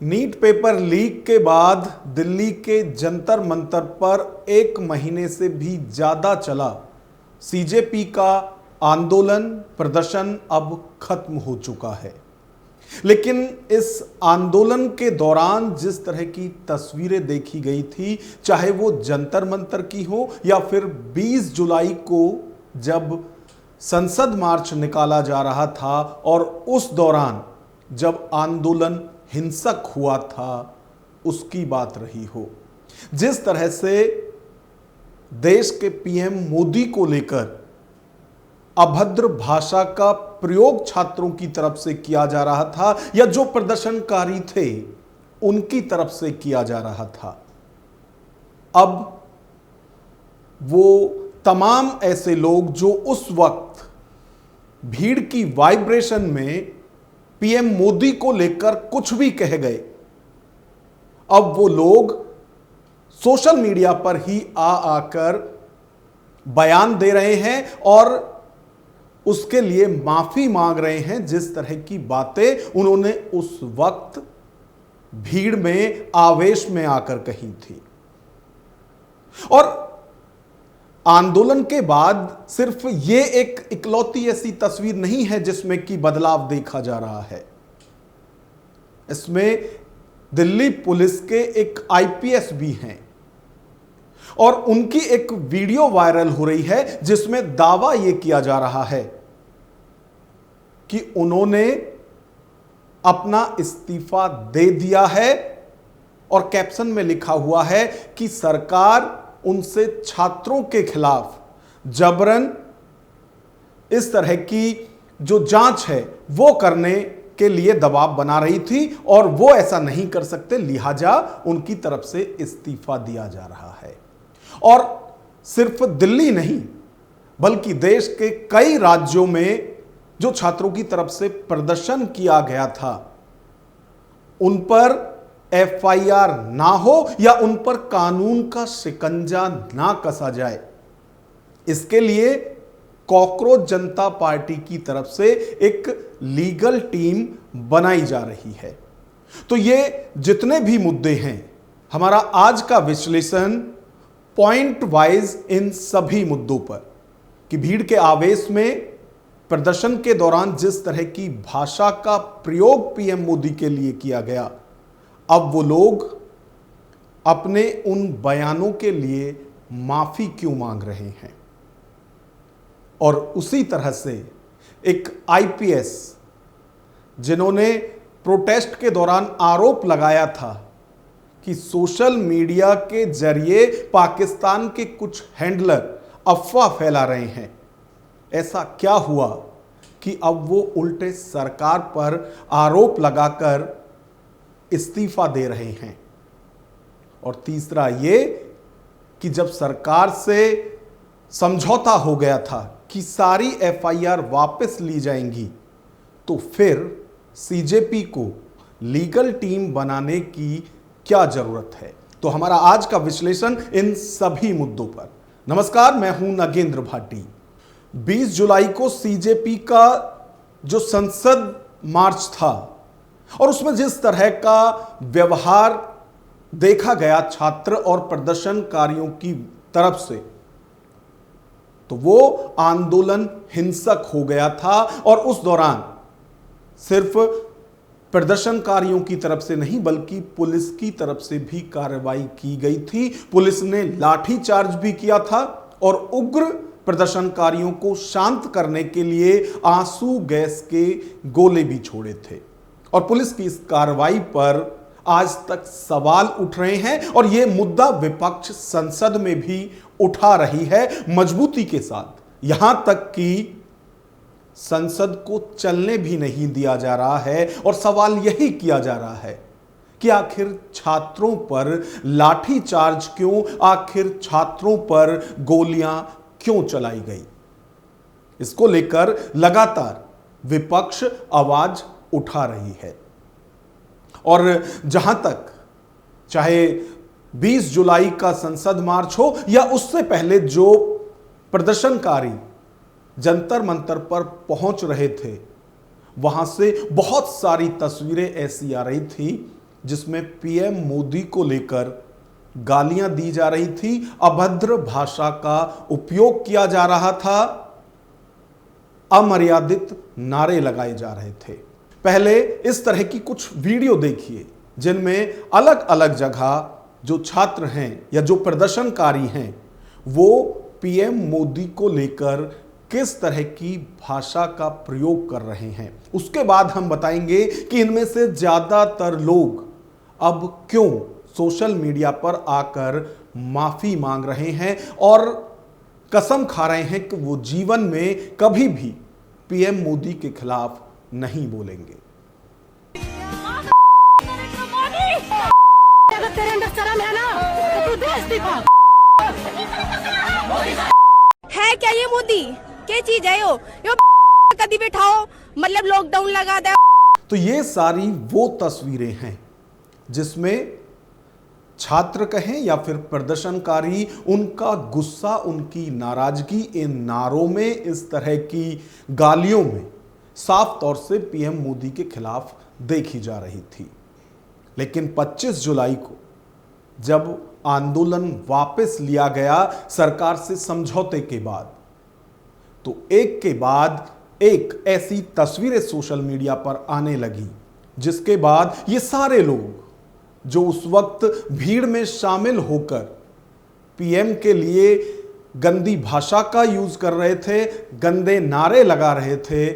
NEET paper leak के बाद दिल्ली के जंतर मंतर पर 1 महीने से भी ज्यादा चला सीजेपी का आंदोलन प्रदर्शन अब खत्म हो चुका है। लेकिन इस आंदोलन के दौरान जिस तरह की तस्वीरें देखी गई थी, चाहे वो जंतर मंतर की हो या फिर 20 जुलाई को जब संसद मार्च निकाला जा रहा था और उस दौरान जब आंदोलन हिंसक हुआ था, उसकी बात रही हो। जिस तरह से देश के पीएम मोदी को लेकर अभद्र भाषा का प्रयोग छात्रों की तरफ से किया जा रहा था या जो प्रदर्शनकारी थे उनकी तरफ से किया जा रहा था, अब वो तमाम ऐसे लोग जो उस वक्त भीड़ की वाइब्रेशन में पीएम मोदी को लेकर कुछ भी कह गए, अब वो लोग सोशल मीडिया पर ही आकर बयान दे रहे हैं और उसके लिए माफी मांग रहे हैं जिस तरह की बातें उन्होंने उस वक्त भीड़ में आवेश में आकर कही थी। और आंदोलन के बाद सिर्फ ये एक इकलौती ऐसी तस्वीर नहीं है जिसमें कि बदलाव देखा जा रहा है। इसमें दिल्ली पुलिस के एक आईपीएस भी हैं और उनकी एक वीडियो वायरल हो रही है जिसमें दावा यह किया जा रहा है कि उन्होंने अपना इस्तीफा दे दिया है और कैप्शन में लिखा हुआ है कि सरकार उनसे छात्रों के खिलाफ जबरन इस तरह की जो जांच है वो करने के लिए दबाव बना रही थी और वो ऐसा नहीं कर सकते, लिहाजा उनकी तरफ से इस्तीफा दिया जा रहा है। और सिर्फ दिल्ली नहीं बल्कि देश के कई राज्यों में जो छात्रों की तरफ से प्रदर्शन किया गया था उन पर एफआईआर ना हो या उन पर कानून का शिकंजा ना कसा जाए, इसके लिए कॉकरोच जनता पार्टी की तरफ से एक लीगल टीम बनाई जा रही है। तो ये जितने भी मुद्दे हैं, हमारा आज का विश्लेषण पॉइंट वाइज इन सभी मुद्दों पर कि भीड़ के आवेश में प्रदर्शन के दौरान जिस तरह की भाषा का प्रयोग पीएम मोदी के लिए किया गया, अब वो लोग अपने उन बयानों के लिए माफी क्यों मांग रहे हैं। और उसी तरह से एक आईपीएस जिन्होंने प्रोटेस्ट के दौरान आरोप लगाया था कि सोशल मीडिया के जरिए पाकिस्तान के कुछ हैंडलर अफवाह फैला रहे हैं, ऐसा क्या हुआ कि अब वो उल्टे सरकार पर आरोप लगाकर इस्तीफा दे रहे हैं। और तीसरा ये कि जब सरकार से समझौता हो गया था कि सारी एफआईआर वापस ली जाएंगी, तो फिर सीजेपी को लीगल टीम बनाने की क्या जरूरत है। तो हमारा आज का विश्लेषण इन सभी मुद्दों पर। नमस्कार, मैं हूं नागेंद्र भाटी। 20 जुलाई को सीजेपी का जो संसद मार्च था और उसमें जिस तरह का व्यवहार देखा गया छात्र और प्रदर्शनकारियों की तरफ से, तो वो आंदोलन हिंसक हो गया था। और उस दौरान सिर्फ प्रदर्शनकारियों की तरफ से नहीं बल्कि पुलिस की तरफ से भी कार्रवाई की गई थी। पुलिस ने लाठी चार्ज भी किया था और उग्र प्रदर्शनकारियों को शांत करने के लिए आंसू गैस के गोले भी छोड़े थे। और पुलिस की इस कार्रवाई पर आज तक सवाल उठ रहे हैं और यह मुद्दा विपक्ष संसद में भी उठा रही है मजबूती के साथ, यहां तक कि संसद को चलने भी नहीं दिया जा रहा है। और सवाल यही किया जा रहा है कि आखिर छात्रों पर लाठी चार्ज क्यों, आखिर छात्रों पर गोलियां क्यों चलाई गई। इसको लेकर लगातार विपक्ष आवाज उठा रही है। और जहां तक चाहे 20 जुलाई का संसद मार्च हो या उससे पहले जो प्रदर्शनकारी जंतर मंतर पर पहुंच रहे थे, वहां से बहुत सारी तस्वीरें ऐसी आ रही थी जिसमें पीएम मोदी को लेकर गालियां दी जा रही थी, अभद्र भाषा का उपयोग किया जा रहा था, अमर्यादित नारे लगाए जा रहे थे। पहले इस तरह की कुछ वीडियो देखिए जिनमें अलग अलग जगह जो छात्र हैं या जो प्रदर्शनकारी हैं वो पीएम मोदी को लेकर किस तरह की भाषा का प्रयोग कर रहे हैं। उसके बाद हम बताएंगे कि इनमें से ज्यादातर लोग अब क्यों सोशल मीडिया पर आकर माफी मांग रहे हैं और कसम खा रहे हैं कि वो जीवन में कभी भी पीएम मोदी के खिलाफ नहीं बोलेंगे। अगर तेरे अंदर शर्म है ना तो तू दे इस्तीफा। है क्या ये मोदी? क्या चीज है यो कभी बैठाओ मतलब लॉकडाउन लगा दे। तो ये सारी वो तस्वीरें हैं जिसमें छात्र कहें या फिर प्रदर्शनकारी, उनका गुस्सा, उनकी नाराजगी इन नारों में, इस तरह की गालियों में साफ तौर से पीएम मोदी के खिलाफ देखी जा रही थी। लेकिन 25 जुलाई को जब आंदोलन वापस लिया गया सरकार से समझौते के बाद, तो एक के बाद एक ऐसी तस्वीरें सोशल मीडिया पर आने लगी जिसके बाद ये सारे लोग जो उस वक्त भीड़ में शामिल होकर पीएम के लिए गंदी भाषा का यूज कर रहे थे, गंदे नारे लगा रहे थे,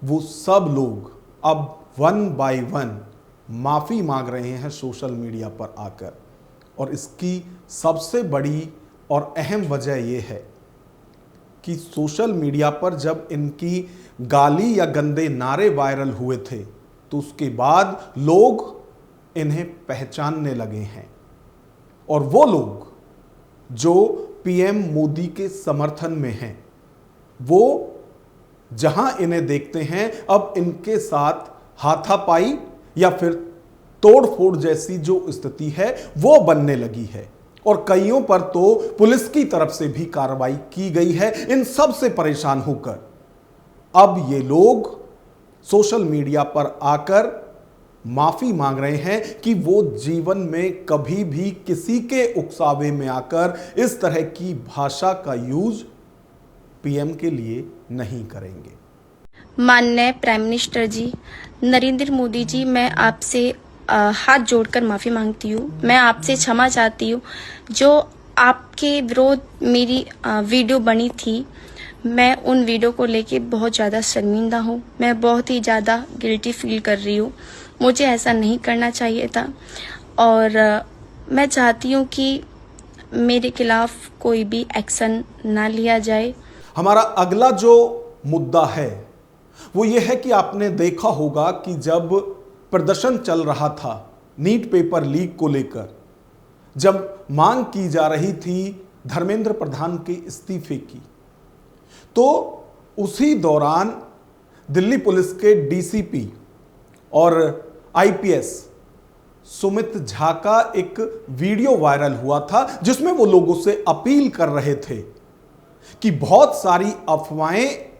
वो सब लोग अब वन बाय वन माफी मांग रहे हैं सोशल मीडिया पर आकर। और इसकी सबसे बड़ी और अहम वजह यह है कि सोशल मीडिया पर जब इनकी गाली या गंदे नारे वायरल हुए थे तो उसके बाद लोग इन्हें पहचानने लगे हैं। और वो लोग जो पीएम मोदी के समर्थन में हैं, वो जहां इन्हें देखते हैं अब इनके साथ हाथापाई या फिर तोड़फोड़ जैसी जो स्थिति है वो बनने लगी है। और कईयों पर तो पुलिस की तरफ से भी कार्रवाई की गई है। इन सब से परेशान होकर अब ये लोग सोशल मीडिया पर आकर माफी मांग रहे हैं कि वो जीवन में कभी भी किसी के उकसावे में आकर इस तरह की भाषा का यूज पीएम के लिए नहीं करेंगे। माननीय प्राइम मिनिस्टर जी नरेंद्र मोदी जी, मैं आपसे हाथ जोड़कर माफ़ी मांगती हूँ। मैं आपसे क्षमा चाहती हूँ। जो आपके विरोध मेरी वीडियो बनी थी, मैं उन वीडियो को लेके बहुत ज़्यादा शर्मिंदा हूँ। मैं बहुत ही ज़्यादा गिल्टी फील कर रही हूँ। मुझे ऐसा नहीं करना चाहिए था और मैं चाहती हूँ कि मेरे खिलाफ कोई भी एक्शन ना लिया जाए। हमारा अगला जो मुद्दा है वो ये है कि आपने देखा होगा कि जब प्रदर्शन चल रहा था नीट पेपर लीक को लेकर, जब मांग की जा रही थी धर्मेंद्र प्रधान के इस्तीफे की, तो उसी दौरान दिल्ली पुलिस के डीसीपी और आईपीएस सुमित झा का एक वीडियो वायरल हुआ था जिसमें वो लोगों से अपील कर रहे थे कि बहुत सारी अफवाहें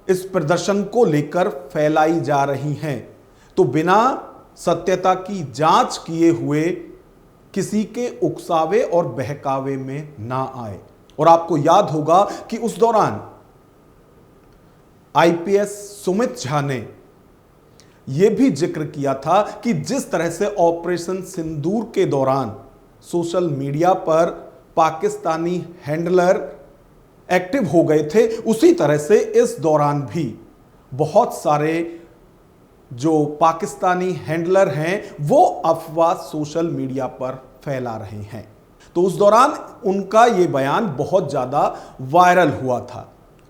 इस प्रदर्शन को लेकर फैलाई जा रही हैं, तो बिना सत्यता की जांच किए हुए किसी के उकसावे और बहकावे में ना आए। और आपको याद होगा कि उस दौरान आईपीएस सुमित झा ने यह भी जिक्र किया था कि जिस तरह से ऑपरेशन सिंदूर के दौरान सोशल मीडिया पर पाकिस्तानी हैंडलर एक्टिव हो गए थे, उसी तरह से इस दौरान भी बहुत सारे जो पाकिस्तानी हैंडलर हैं वो अफवाह सोशल मीडिया पर फैला रहे हैं। तो उस दौरान उनका ये बयान बहुत ज़्यादा वायरल हुआ था।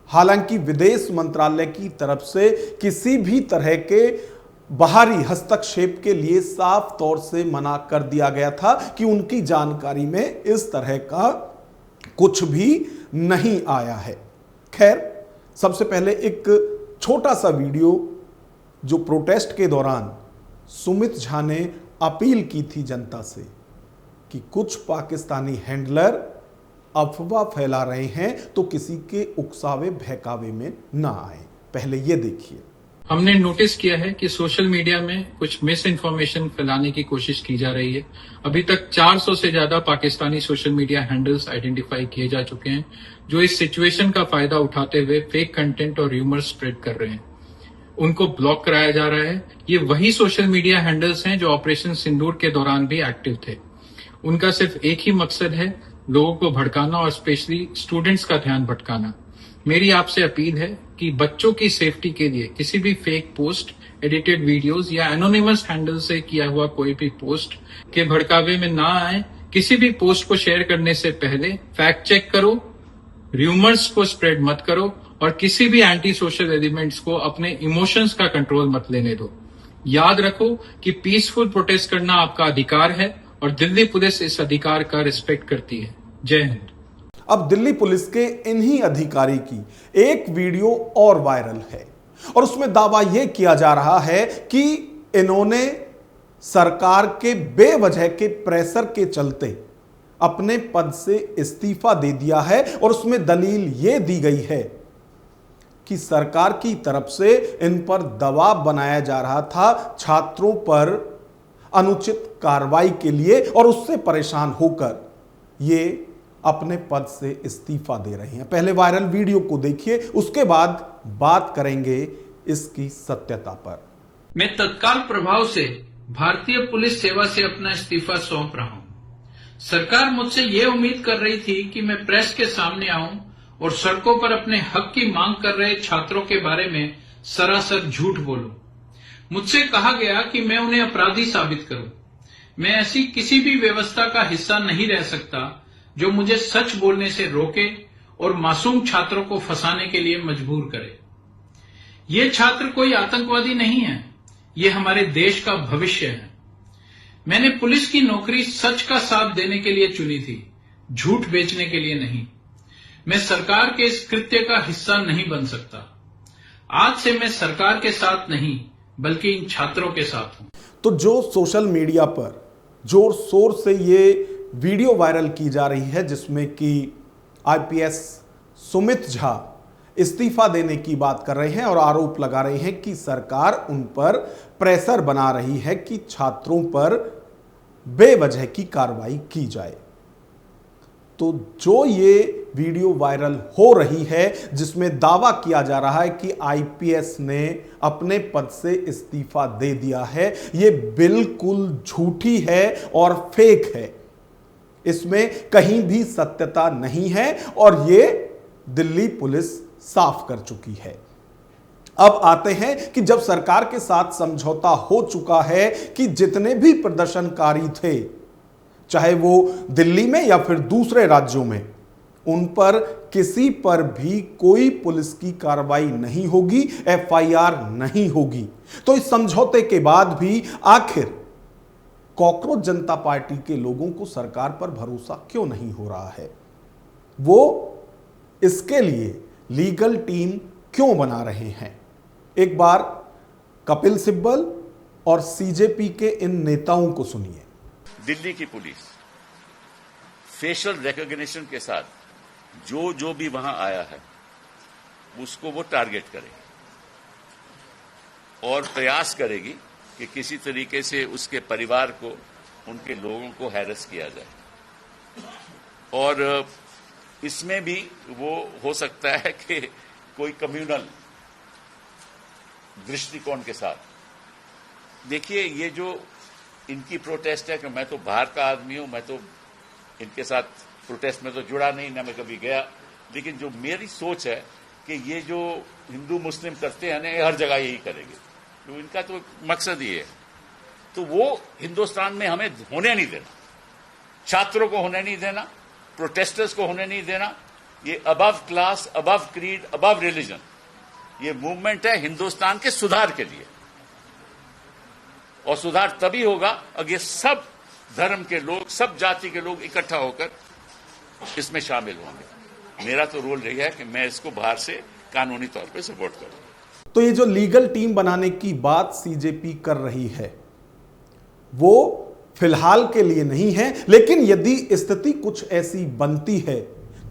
हालांकि विदेश मंत्रालय की तरफ से किसी भी तरह के बाहरी हस्तक्षेप के लिए साफ तौर से मना कर दिया गया था कि उनकी जानकारी में इस तरह का कुछ भी नहीं आया है। खैर, सबसे पहले एक छोटा सा वीडियो जो प्रोटेस्ट के दौरान सुमित झा ने अपील की थी जनता से कि कुछ पाकिस्तानी हैंडलर अफवाह फैला रहे हैं तो किसी के उकसावे बहकावे में ना आए। पहले ये देखिए। हमने नोटिस किया है कि सोशल मीडिया में कुछ मिस इन्फॉर्मेशन फैलाने की कोशिश की जा रही है। अभी तक 400 से ज्यादा Pakistani social media handles identify किए जा चुके हैं जो इस सिचुएशन का फायदा उठाते हुए फेक कंटेंट और र्यूमर स्प्रेड कर रहे हैं। उनको ब्लॉक कराया जा रहा है। ये वही सोशल मीडिया हैंडल्स हैं जो ऑपरेशन सिंदूर के दौरान भी एक्टिव थे। उनका सिर्फ एक ही मकसद है, लोगों को भड़काना और स्पेशली स्टूडेंट्स का ध्यान भटकाना। मेरी आपसे अपील है कि बच्चों की सेफ्टी के लिए किसी भी फेक पोस्ट, एडिटेड वीडियोस या एनोनिमस हैंडल से किया हुआ कोई भी पोस्ट के भड़कावे में ना आए। किसी भी पोस्ट को शेयर करने से पहले फैक्ट चेक करो, र्यूमर्स को स्प्रेड मत करो और किसी भी एंटी सोशल एलिमेंट्स को अपने इमोशंस का कंट्रोल मत लेने दो। याद रखो कि पीसफुल प्रोटेस्ट करना आपका अधिकार है और दिल्ली पुलिस इस अधिकार का रिस्पेक्ट करती है। जय हिंद। अब दिल्ली पुलिस के इन्हीं अधिकारी की एक वीडियो और वायरल है और उसमें दावा यह किया जा रहा है कि इन्होंने सरकार के बेवजह के प्रेशर के चलते अपने पद से इस्तीफा दे दिया है और उसमें दलील यह दी गई है कि सरकार की तरफ से इन पर दबाव बनाया जा रहा था छात्रों पर अनुचित कार्रवाई के लिए और उससे परेशान होकर ये अपने पद से इस्तीफा दे रहे हैं। पहले वायरल वीडियो को देखिए, उसके बाद बात करेंगे इसकी सत्यता पर। मैं तत्काल प्रभाव से भारतीय पुलिस सेवा से अपना इस्तीफा सौंप रहा हूं। सरकार मुझसे ये उम्मीद कर रही थी कि मैं प्रेस के सामने आऊं और सड़कों पर अपने हक की मांग कर रहे छात्रों के बारे में सरासर झूठ बोलूं। मुझसे कहा गया कि मैं उन्हें अपराधी साबित करूं। मैं ऐसी किसी भी व्यवस्था का हिस्सा नहीं रह सकता जो मुझे सच बोलने से रोके और मासूम छात्रों को फंसाने के लिए मजबूर करे। ये छात्र कोई आतंकवादी नहीं है, ये हमारे देश का भविष्य है। मैंने पुलिस की नौकरी सच का साथ देने के लिए चुनी थी, झूठ बेचने के लिए नहीं। मैं सरकार के इस कृत्य का हिस्सा नहीं बन सकता। आज से मैं सरकार के साथ नहीं बल्कि इन छात्रों के साथ हूं। तो जो सोशल मीडिया पर जोर शोर से ये वीडियो वायरल की जा रही है जिसमें कि आईपीएस सुमित झा इस्तीफा देने की बात कर रहे हैं और आरोप लगा रहे हैं कि सरकार उन पर प्रेशर बना रही है कि छात्रों पर बेवजह की कार्रवाई की जाए। तो जो ये वीडियो वायरल हो रही है जिसमें दावा किया जा रहा है कि आईपीएस ने अपने पद से इस्तीफा दे दिया है, ये बिल्कुल झूठी है और फेक है। इसमें कहीं भी सत्यता नहीं है और ये दिल्ली पुलिस साफ कर चुकी है। अब आते हैं कि जब सरकार के साथ समझौता हो चुका है कि जितने भी प्रदर्शनकारी थे, चाहे वो दिल्ली में या फिर दूसरे राज्यों में, उन पर किसी पर भी कोई पुलिस की कार्रवाई नहीं होगी, एफआईआर नहीं होगी। तो इस समझौते के बाद भी आखिर कॉकरोच जनता पार्टी के लोगों को सरकार पर भरोसा क्यों नहीं हो रहा है? वो इसके लिए लीगल टीम क्यों बना रहे हैं? एक बार कपिल सिब्बल और सीजेपी के इन नेताओं को सुनिए। दिल्ली की पुलिस फेशियल रिकॉग्निशन के साथ जो भी वहां आया है उसको वो टारगेट करेगी और प्रयास करेगी कि किसी तरीके से उसके परिवार को, उनके लोगों को हैरेस किया जाए। और इसमें भी वो हो सकता है कि कोई कम्युनल दृष्टिकोण के साथ। देखिए, ये जो इनकी प्रोटेस्ट है कि मैं तो बाहर का आदमी हूं, मैं तो इनके साथ प्रोटेस्ट में तो जुड़ा नहीं, ना मैं कभी गया, लेकिन जो मेरी सोच है कि ये जो हिंदू मुस्लिम करते हैं ना, ये हर जगह यही करेंगे, तो इनका तो मकसद ये है। तो वो हिंदुस्तान में हमें होने नहीं देना, छात्रों को होने नहीं देना, प्रोटेस्टर्स को होने नहीं देना। ये above class, above creed, above religion, ये मूवमेंट है हिंदुस्तान के सुधार के लिए। और सुधार तभी होगा अगर ये सब धर्म के लोग, सब जाति के लोग इकट्ठा होकर इसमें शामिल होंगे। मेरा तो रोल रही है कि मैं इसको बाहर से कानूनी तौर पे सपोर्ट करूं। तो ये जो लीगल टीम बनाने की बात सीजेपी कर रही है वो फिलहाल के लिए नहीं है, लेकिन यदि स्थिति कुछ ऐसी बनती है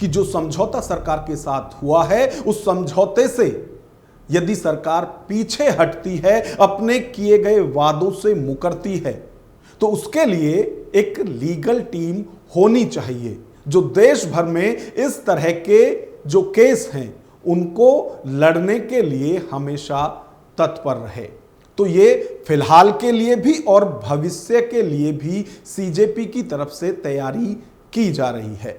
कि जो समझौता सरकार के साथ हुआ है उस समझौते से यदि सरकार पीछे हटती है, अपने किए गए वादों से मुकरती है, तो उसके लिए एक लीगल टीम होनी चाहिए जो देश भर में इस तरह के जो केस हैं उनको लड़ने के लिए हमेशा तत्पर रहे। तो ये फिलहाल के लिए भी और भविष्य के लिए भी सीजेपी की तरफ से तैयारी की जा रही है।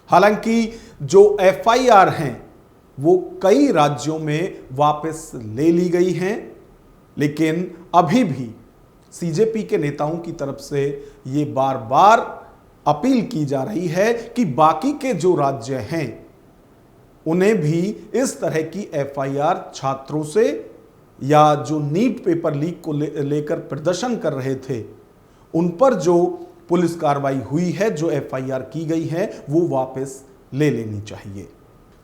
हालांकि जो एफआईआर हैं वो कई राज्यों में वापस ले ली गई हैं, लेकिन अभी भी सीजेपी के नेताओं की तरफ से ये बार बार अपील की जा रही है कि बाकी के जो राज्य हैं उन्हें भी इस तरह की एफआईआर छात्रों से या जो नीट पेपर लीक को लेकर प्रदर्शन कर रहे थे उन पर जो पुलिस कार्रवाई हुई है, जो एफआईआर की गई है, वो वापस ले लेनी चाहिए।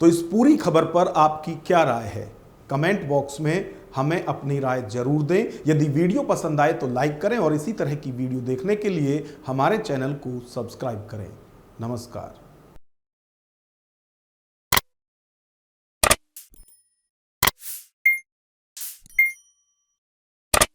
तो इस पूरी खबर पर आपकी क्या राय है? कमेंट बॉक्स में हमें अपनी राय जरूर दें। यदि वीडियो पसंद आए तो लाइक करें और इसी तरह की वीडियो देखने के लिए हमारे चैनल को सब्सक्राइब करें। नमस्कार।